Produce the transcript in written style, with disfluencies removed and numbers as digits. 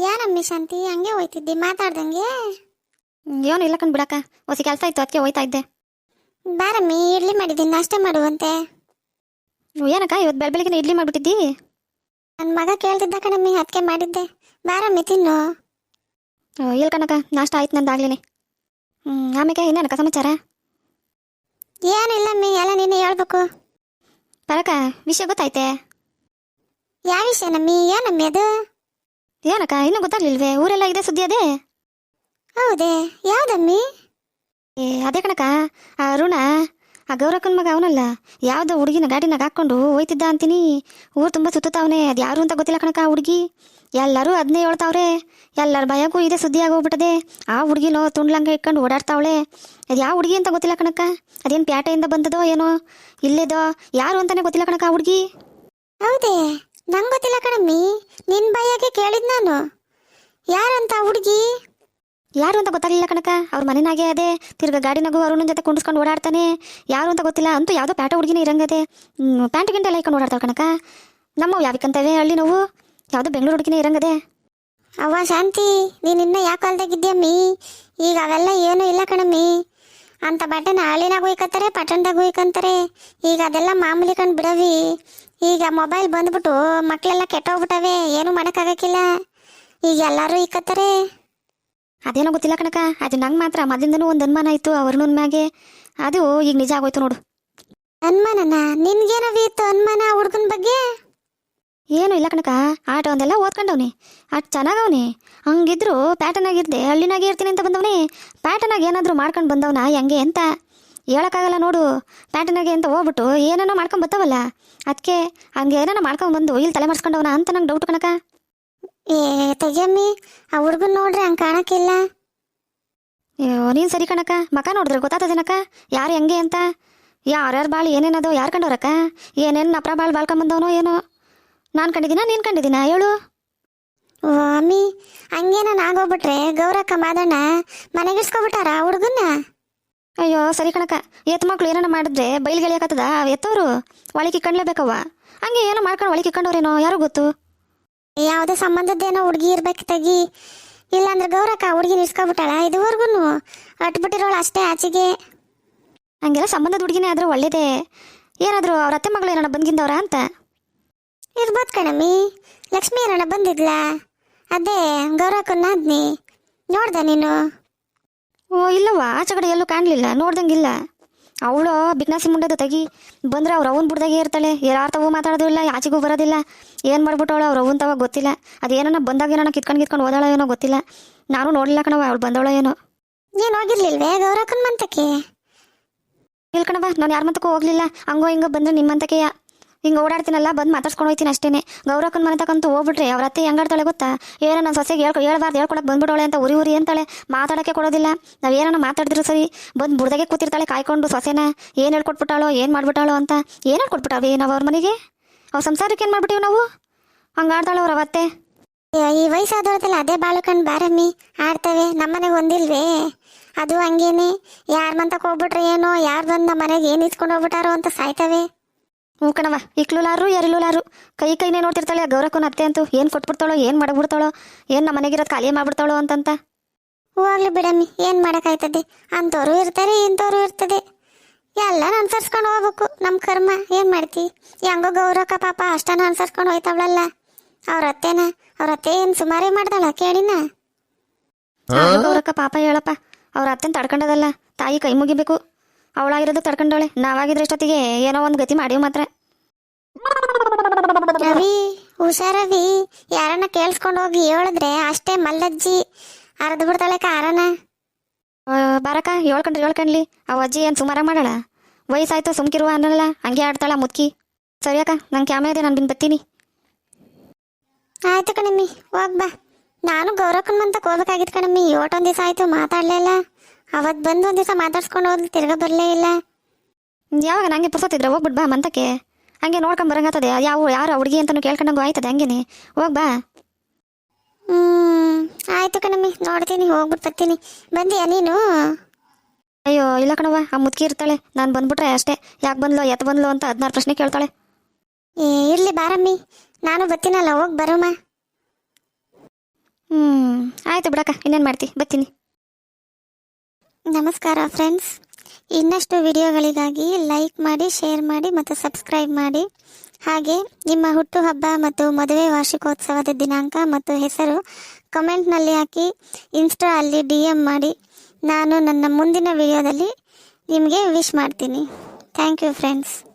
ಯಾರಮ್ಮಿ ಶಾಂತಿ ಹಂಗೆ ಹೋಯ್ತಿದ್ದಿ ಮಾತಾಡ್ದಂಗೆ? ಏನು ಇಲ್ಲ ಕಣ್ ಬಿಡಕ್ಕ, ಹೊಸ ಕೆಲಸ ಇತ್ತು ಅದಕ್ಕೆ ಹೋಯ್ತಾ ಇದ್ದೆ. ಬಾರಮ್ಮಿ ಇಡ್ಲಿ ಮಾಡಿದ್ದೀನಿ, ನಾಷ್ಟ ಮಾಡುವಂತೆ. ಏನಕ್ಕ ಇವತ್ತು ಬೆಳಗ್ಗೆ ಇಡ್ಲಿ ಮಾಡಿಬಿಟ್ಟಿದ್ದಿ? ನನ್ನ ಮಗ ಕೇಳ್ತಿದ್ದ ಕಣಮ್ಮಿ, ಅದಕ್ಕೆ ಮಾಡಿದ್ದೆ. ಬಾರಮ್ಮಿ ತಿನ್ನು. ಇಲ್ಲ ಕಣಕ್ಕ, ನಾಷ್ಟ ಆಯ್ತು ನಂದಾಗ್ಲೇನೆ. ಆಮೇಲೆ ಇನ್ನೇನಕ್ಕ ಸಮಾಚಾರ? ಏನಿಲ್ಲಮ್ಮಿ, ಎಲ್ಲ ನೀನೇ ಹೇಳ್ಬೇಕು. ಬರಕ್ಕ ವಿಷಯ ಗೊತ್ತಾಯ್ತೆ? ಯಾವ ವಿಷಯನಮ್ಮಿ? ಏನಮ್ಮಿ ಅದು? ಏನಕ್ಕ ಇನ್ನೂ ಗೊತ್ತಾಗ್ಲಿಲ್ವೇ? ಊರೆಲ್ಲ ಇದೆ ಸುದ್ದಿ ಅದೇ. ಹೌದೇ? ಯಾವ್ದಮ್ಮಿ? ಅದೇ ಕಣಕ್ಕ, ಆ ಅರುಣ, ಆ ಗೌರಕ್ಕನ ಮಗ ಅವನಲ್ಲ, ಯಾವುದೋ ಹುಡುಗಿನ ಗಾಡಿನಾಗ ಹಾಕ್ಕೊಂಡು ಹೋಯ್ತಿದ್ದ ಅಂತೀನಿ. ಊರು ತುಂಬ ಸುತ್ತಾವನೆ, ಅದು ಯಾರು ಅಂತ ಗೊತ್ತಿಲ್ಲ ಕಣಕ್ಕ. ಆ ಹುಡುಗಿ ಎಲ್ಲರೂ ಅದನ್ನೇ ಹೇಳ್ತಾವ್ರೆ. ಎಲ್ಲರ ಭಯಕ್ಕೂ ಇದೆ ಸುದ್ದಿ ಆಗೋಗ್ಬಿಟ್ಟದೆ. ಆ ಹುಡುಗಿನೋ ತುಂಡ್ಲಂಗೆ ಇಟ್ಕೊಂಡು ಓಡಾಡ್ತಾವಳೆ. ಅದು ಯಾವ ಹುಡುಗಿ ಅಂತ ಗೊತ್ತಿಲ್ಲ ಕಣಕ್ಕ. ಅದೇನು ಪ್ಯಾಟೆಯಿಂದ ಬಂದದೋ ಏನೋ, ಇಲ್ಲೇದೋ, ಯಾರು ಅಂತಾನೆ ಗೊತ್ತಿಲ್ಲ ಕಣಕ್ಕ ಆ ಹುಡುಗಿ. ಹೌದೇ? ನಂಗೆ ಗೊತ್ತಿಲ್ಲ ಕಣಮ್ಮಿ, ನಿನ್ನ ಭಯಕ್ಕೆ ಕೇಳಿದ್ ನಾನು. ಯಾರಂತ ಹುಡುಗಿ? ಯಾರು ಅಂತ ಗೊತ್ತಾಗಲಿಲ್ಲ ಕಣಕ್ಕ. ಅವ್ರ ಮನೆನಾಗೆ ಅದೇ, ತಿರ್ಗ ಗಾಡಿನಾಗೂ ಅರುಣನ ಜೊತೆ ಕುಂಡಿಸ್ಕೊಂಡು ಓಡಾಡ್ತಾನೆ. ಯಾರು ಅಂತ ಗೊತ್ತಿಲ್ಲ, ಅಂತೂ ಯಾವುದೋ ಪ್ಯಾಟ ಹುಡುಗಿನೇ ಇರಂಗದೆ. ಪ್ಯಾಂಟ್ ಗಿಂಟ ಎಲ್ಲ ಇಟ್ಕೊಂಡು ಓಡಾಡ್ತಾಳೆ ಕಣಕ್ಕ. ನಮ್ಮವು ಯಾವಿಕಂತವೆ ಹಳ್ಳಿ ನಾವು, ಯಾವುದೋ ಬೆಂಗಳೂರು ಹುಡುಗಿನೇ ಇರಂಗದೆ. ಅವ್ವ ಶಾಂತಿ, ನೀನು ಇನ್ನ ಯಾವ ಕಾಲದಾಗಿದ್ಯಮ್ಮಿ? ಈಗ ಅವೆಲ್ಲ ಏನೂ ಇಲ್ಲ ಕಣಮ್ಮಿ. ಅಂತ ಬಟ್ಟೆನ ಹಳ್ಳಿನಾಗ ಹೋಯ್ಕತ್ತಾರೆ, ಪಟ್ಟಣದಾಗ ಹೋಯ್ಕಂತಾರೆ. ಈಗ ಅದೆಲ್ಲ ಮಾಮೂಲಿ ಕಂಡು ಬಿಡವಿ. ಈಗ ಮೊಬೈಲ್ ಬಂದ್ಬಿಟ್ಟು ಮಕ್ಕಳೆಲ್ಲ ಕೆಟ್ಟೋಗ್ಬಿಟ್ಟವೆ, ಏನು ಮಾಡೋಕ್ಕಾಗಕ್ಕಿಲ್ಲ. ಈಗ ಎಲ್ಲರೂ ಇಕ್ಕತ್ತಾರೆ. ಅದೇನೋ ಗೊತ್ತಿಲ್ಲ ಕಣಕ್ಕ. ಅದು ನಂಗೆ ಮಾತ್ರ ಮೊದಲಿಂದನೂ ಒಂದು ಅನುಮಾನ ಇತ್ತು ಅವ್ರನ್ನ ಮ್ಯಾಗೆ. ಅದು ಈಗ ನಿಜ ಆಗೋಯ್ತು ನೋಡು. ಅನುಮಾನನ? ನಿನ್ಗೇನವಿ ಇತ್ತು ಅನುಮಾನ ಹುಡುಗನ ಬಗ್ಗೆ? ಏನು ಇಲ್ಲ ಕಣಕ್ಕ, ಆಟ ಒಂದೆಲ್ಲ ಓದ್ಕೊಂಡವ್ನಿ, ಅಷ್ಟು ಚೆನ್ನಾಗವ್ನಿ. ಹಂಗಿದ್ರು ಪ್ಯಾಟರ್ನಾಗಿರ್ದೆ ಹಳ್ಳಿನಾಗೆ ಇರ್ತೀನಿ ಅಂತ ಬಂದವನೇ. ಪ್ಯಾಟರ್ನಾಗ ಏನಾದರೂ ಮಾಡ್ಕೊಂಡು ಬಂದವನ ಹೆಂಗೆ ಅಂತ ಹೇಳೋಕ್ಕಾಗಲ್ಲ ನೋಡು. ಪ್ಯಾಟರ್ನಾಗೆ ಅಂತ ಹೋಗ್ಬಿಟ್ಟು ಏನೇನೋ ಮಾಡ್ಕೊಂಡು ಬರ್ತಾವಲ್ಲ, ಅದಕ್ಕೆ ಹಂಗೆ ಏನೇನೋ ಮಾಡ್ಕೊಂಡ್ಬಂದು ಇಲ್ಲಿ ತಲೆ ಮಾಡಿಸ್ಕೊಂಡವನ ಅಂತ ನಂಗೆ ಡೌಟ್ ಕಣಕ್ಕ. ಏ ತೆಗಿಯಮ್ಮಿ, ಆ ಹುಡುಗನ್ ನೋಡ್ರಿ ಹಂಗೆ ಕಾಣಕ್ಕಿಲ್ಲ. ನೀನು ಸರಿ ಕಣಕ್ಕ, ಮಕ ನೋಡಿದ್ರೆ ಗೊತ್ತಾಗ್ತದೇನಕ್ಕ ಯಾರು ಹೆಂಗೆ ಅಂತ. ಯಾರ್ಯಾರು ಬಾಳು ಏನೇನದು ಯಾರು ಕಂಡವ್ರಕ್ಕ? ಏನೇನು ಅಪ್ರ ಬಾಳು ಬಾಳ್ಕೊಂಬಂದವನೋ ಏನೋ. ನಾನು ಕಂಡಿದ್ದೀನ ನೀನು ಕಂಡಿದ್ದೀನ ಹೇಳು? ಓ ಅಮ್ಮಿ, ಹಂಗೇನ ಆಗೋಗ್ಬಿಟ್ರೆ ಗೌರಕ್ಕ ಮಾದಣ್ಣ ಮನೆಗಿಡ್ಸ್ಕೊಬಿಟ್ಟಾರ ಹುಡುಗನ್ನ? ಅಯ್ಯೋ ಸರಿ ಕಣಕ್ಕ, ಎತ್ತು ಮಕ್ಳು ಏನಾರ ಮಾಡಿದ್ರೆ ಬೈಲ್ಗೆಳಿಯಕತ್ತದ, ಎತ್ತವರು ಒಳಗೆ ಇಕ್ಕಂಡ್ಲೇಬೇಕವ್ವ. ಹಂಗೆ ಏನೋ ಮಾಡ್ಕೊಂಡು ಒಳಗೆ ಇಕ್ಕಂಡವ್ರೇನೋ ಯಾರು ಗೊತ್ತು. ಯಾವುದೇ ಸಂಬಂಧದ್ದೇನೋ ಹುಡುಗಿ ಇರ್ಬೇಕು ತೆಗಿ. ಇಲ್ಲಾಂದ್ರೆ ಗೌರಕ್ಕ ಹುಡುಗಿನ ಇಡ್ಸ್ಕೊಬಿಟ್ಟಾಳ ಇದುವರೆಗೂ ಅಟ್ಬಿಟ್ಟಿರೋಳು ಅಷ್ಟೇ ಆಚೆಗೆ. ಹಂಗೆಲ್ಲ ಸಂಬಂಧದ ಹುಡುಗಿನೇ ಆದರೂ ಒಳ್ಳೇದೇ. ಏನಾದರೂ ಅವ್ರ ಅತ್ತೆ ಮಗಳು ಏನಾರ ಬಂದ್ಗಿಂದವ್ರ ಅಂತ ಇರ್ಬೋದು ಕಣಮ್ಮಿ. ಲಕ್ಷ್ಮಿ ಏನಣ್ಣ ಬಂದಿದ್ಲ, ಅದೇ ಗೌರಕ್ಕನ್ನ ಅದ್ನಿ ನೋಡ್ದ ನೀನು? ಓ ಇಲ್ಲವ್ವ, ಆಚೆ ಕಡೆ ಎಲ್ಲೂ ಕಾಣಲಿಲ್ಲ, ನೋಡ್ದಂಗಿಲ್ಲ. ಅವಳು ಬಿಗ್ನಾಸಿ ಮುಂಡೆದು ತೆಗಿ ಬಂದರೆ ಅವ್ರು ಅವನ ಬುಡ್ದಾಗೆ ಇರ್ತಾಳೆ. ಯಾರು ತಗೋ ಮಾತಾಡೋದು ಇಲ್ಲ, ಆಚೆಗೂ ಬರೋದಿಲ್ಲ. ಏನು ಮಾಡ್ಬಿಟ್ಟವಳು ಅವ್ರು ಅವನ ತವಾಗ ಗೊತ್ತಿಲ್ಲ. ಅದೇನೋ ಬಂದಾಗ ಏನೋ ಕಿತ್ಕೊಂಡು ಓದಾಳೋ ಏನೋ ಗೊತ್ತಿಲ್ಲ. ನಾನು ನೋಡಲಿಲ್ಲ ಕಣವ, ಅವಳು ಬಂದವಳೋ ಏನೋ. ನೀನು ಹೋಗಿರ್ಲಿಲ್ವೇ ಗೌರಕ್ಕನ ಮಂತಕ್ಕೆ? ಇಲ್ಲ ಕಣವ, ನಾನು ಯಾರ ಮಂತಕ್ಕೂ ಹೋಗ್ಲಿಲ್ಲ. ಹಂಗೋ ಹಿಂಗೋ ಬಂದರೆ ನಿಮ್ಮಂತಕ್ಕೆಯ ಹಿಂಗೆ ಓಡಾಡ್ತೀನಲ್ಲ, ಬಂದು ಮಾತಾಡ್ಸ್ಕೊಂಡು ಹೋಗ್ತೀನಿ ಅಷ್ಟೇ. ಗೌರಕ್ಕನ ಮನೆ ತಕ್ಕಂತೂ ಹೋಗ್ಬಿಟ್ರೆ ಅವ್ರ ಅತ್ತೆ ಹೆಂಗಾಡ್ತಾಳೆ ಗೊತ್ತಾ? ಏನೋ ನನ್ನ ಸೊಸೆಗೆ ಹೇಳ್ಬಾರ್ದು, ಹೇಳ್ಕೊಳಕ್ಕೆ ಬಂದ್ಬಿಡೋಳೆ ಅಂತ ಉರಿ ಅಂತಾಳೆ. ಮಾತಾಡೋಕ್ಕೆ ಕೊಡೋದಿಲ್ಲ. ನಾವು ಏನೋ ಮಾತಾಡಿದ್ರು ಸರಿ ಬಂದು ಬುಡ್ದಾಗೆ ಕೂತಿರ್ತಾಳೆ ಕಾಯ್ಕೊಂಡು. ಸೊಸೆನ ಏನು ಹೇಳ್ಕೊಟ್ಬಿಟ್ಟಾಳೋ ಏನು ಮಾಡ್ಬಿಟ್ಟಾಳೋ ಅಂತ. ಏನು ಹೇಳ್ಕೊಟ್ಬಿಟ್ಟಾವೆ ನಾವು ಅವ್ರ ಮನೆಗೆ? ಅವ್ರ ಸಂಸಾರಕ್ಕೆ ಏನು ಮಾಡ್ಬಿಟ್ಟಿವಿ ನಾವು? ಹಂಗಾಡ್ತಾಳೆ ಅವ್ರ ಅವತ್ತೆ. ಈ ವಯಸ್ಸಾದವ್ರದಲ್ಲ ಅದೇ ಬಾಳುಕಂಡು ಬಾರಮ್ಮಿ ಆಡ್ತವೆ. ನಮ್ಮನೆಗೆ ಒಂದಿಲ್ವೇ? ಅದು ಹಂಗೇನೆ, ಯಾರ ಮಂತಕ್ಕೆ ಹೋಗ್ಬಿಟ್ರೆ ಏನೋ, ಯಾರು ಬಂದು ನಮ್ಮ ಮನೆಗೆ ಏನು ಇಸ್ಕೊಂಡು ಹೋಗ್ಬಿಟ್ಟಾರೋ ಅಂತ ಸಾಯ್ತವೆ. ಹ್ಞೂ ಕಣವ, ಇಕ್ಲುಲಾರು ಎರಿಲುಲಾರು ಕೈನೇ ನೋಡ್ತಿರ್ತಾಳೆ ಗೌರಕ್ಕನ ಅತ್ತೆ ಅಂತೂ. ಏನು ಕೊಟ್ಬಿಡ್ತಾಳೋ ಏನು ಮಾಡ್ಬಿಡ್ತಾಳೋ, ಏನು ನಮ್ಮ ಮನೆಗಿರೋದು ಖಾಲಿ ಮಾಡ್ಬಿಡ್ತಾಳೋ ಅಂತಂತ. ಹೋಗ್ಲಿ ಬಿಡಮ್ಮಿ, ಏನು ಮಾಡೋಕ್ಕಾಯ್ತದೆ? ಅಂಥವ್ರು ಇರ್ತಾರೆ ಇಂಥವ್ರು ಇರ್ತದೆ. ಎಲ್ಲ ಅನುಸರಿಸ್ಕೊಂಡು ಹೋಗ್ಬೇಕು, ನಮ್ಮ ಕರ್ಮ. ಏನು ಮಾಡ್ತಿ? ಹೆಂಗೋ ಗೌರಕ್ಕ ಪಾಪ ಅಷ್ಟನ ಅನುಸರಿಸ್ಕೊಂಡು ಹೋಯ್ತಾವಳಲ್ಲ ಅವ್ರ ಅತ್ತೆ ಏನು ಸುಮಾರೇ ಮಾಡ್ದಾಳ ಕೇಳಿನ? ಗೌರಕ್ಕ ಪಾಪ ಹೇಳಪ್ಪ, ಅವ್ರ ಅತ್ತೆನ ತಡ್ಕೊಂಡದಲ್ಲ, ತಾಯಿ ಕೈ ಮುಗಿಬೇಕು. ಅವಳಾಗಿರೋದು ತಡ್ಕೊಂಡವಳೆ, ನಾವಾಗಿದ್ರೆ ಇಷ್ಟೊತ್ತಿಗೆ ಏನೋ ಒಂದು ಗತಿ ಮಾಡಿವ್ ಮಾತ್ರ. ರವಿ ಹುಷಾರವಿ, ಯಾರನ್ನ ಕೇಳಿಸ್ಕೊಂಡು ಹೋಗಿ ಹೇಳಿದ್ರೆ ಅಷ್ಟೇ ಮಲ್ಲಜ್ಜಿ ಅರ್ದು ಬಿಡ್ತಾಳೆ ಕಾರಣ. ಬಾರಕ್ಕ ಹೇಳ್ಕೊಂಡ್ಲಿ, ಅವ ಅಜ್ಜಿ ಏನು ಸುಮಾರ ಮಾಡಲ್ಲ. ವಯಸ್ಸಾಯ್ತು ಸುಮ್ಕಿರುವ ಅನ್ನಲ್ಲ, ಹಂಗೆ ಆಡ್ತಾಳ ಮುದ್ಕಿ. ಸರಿ ಅಕ್ಕ, ನಂಗೆ ಕ್ಯಾಮೆ ಇದೆ, ನಾನು ಬಿನ್ ಬರ್ತೀನಿ. ಆಯ್ತು ಕಣಮ್ಮಿ, ಹೋಗ್ಬಾ. ನಾನು ಗೌರಕ್ಕನ ಮಂತಕ್ಕೆ ಹೋಗ್ಬೇಕಾಗಿತ್ತು ಕಣಮ್ಮಿ. ಇವತ್ತೊಂದು ದಿವಸ ಆಯಿತು ಮಾತಾಡಲಿಲ್ಲ. ಅವತ್ತು ಬಂದು ಒಂದು ದಿವಸ ಮಾತಾಡ್ಸ್ಕೊಂಡು ಹೋದ್ಲು, ತಿರ್ಗಾ ಬರಲೇ ಇಲ್ಲ. ಯಾವಾಗ ನಂಗೆ ಪುರ್ಸೋತಿದ್ರೆ ಹೋಗ್ಬಿಡ್ಬಾ ಮಂತಕ್ಕೆ. ಹಂಗೆ ನೋಡ್ಕೊಂಡು ಬರಂಗತ್ತದೆ. ಯಾರು ಹುಡುಗಿ ಅಂತಲೂ ಕೇಳ್ಕೊಂಡಂಗೂ ಆಯ್ತದೆ. ಹಂಗೇನೆ ಹೋಗ್ಬಾ. ಆಯ್ತು ಕಣಮ್ಮಿ, ನೋಡ್ತೀನಿ, ಹೋಗ್ಬಿಟ್ಟು ಬರ್ತೀನಿ. ಬಂದಿಯಾ ನೀನು? ಅಯ್ಯೋ ಇಲ್ಲ ಕಣವ್ವ, ಆ ಮುದ್ಕಿ ಇರ್ತಾಳೆ. ನಾನು ಬಂದ್ಬಿಟ್ರೆ ಅಷ್ಟೇ, ಯಾಕೆ ಬಂದ್ಲೋ ಎತ್ತು ಬಂದ್ಲೋ ಅಂತ 16 ಪ್ರಶ್ನೆ ಕೇಳ್ತಾಳೆ. ಇರ್ಲಿ ಬಾರಮ್ಮಿ, ನಾನು ಬರ್ತೀನಲ್ಲ, ಹೋಗಿ ಬರೋಮ್ಮ. ಆಯಿತು ಬಿಡಕ್ಕ, ಇನ್ನೇನು ಮಾಡ್ತಿ, ಬರ್ತೀನಿ. ನಮಸ್ಕಾರ ಫ್ರೆಂಡ್ಸ್. ಇನ್ನಷ್ಟು ವಿಡಿಯೋಗಳಿಗಾಗಿ ಲೈಕ್ ಮಾಡಿ, ಶೇರ್ ಮಾಡಿ ಮತ್ತು ಸಬ್ಸ್ಕ್ರೈಬ್ ಮಾಡಿ. ಹಾಗೆ ನಿಮ್ಮ ಹುಟ್ಟುಹಬ್ಬ ಮತ್ತು ಮದುವೆ ವಾರ್ಷಿಕೋತ್ಸವದ ದಿನಾಂಕ ಮತ್ತು ಹೆಸರು ಕಮೆಂಟ್ನಲ್ಲಿ ಹಾಕಿ, ಇನ್ಸ್ಟಾ ಅಲ್ಲಿ DM ಮಾಡಿ. ನಾನು ನನ್ನ ಮುಂದಿನ ವಿಡಿಯೋದಲ್ಲಿ ನಿಮಗೆ ವಿಶ್ ಮಾಡ್ತೀನಿ. Thank you friends.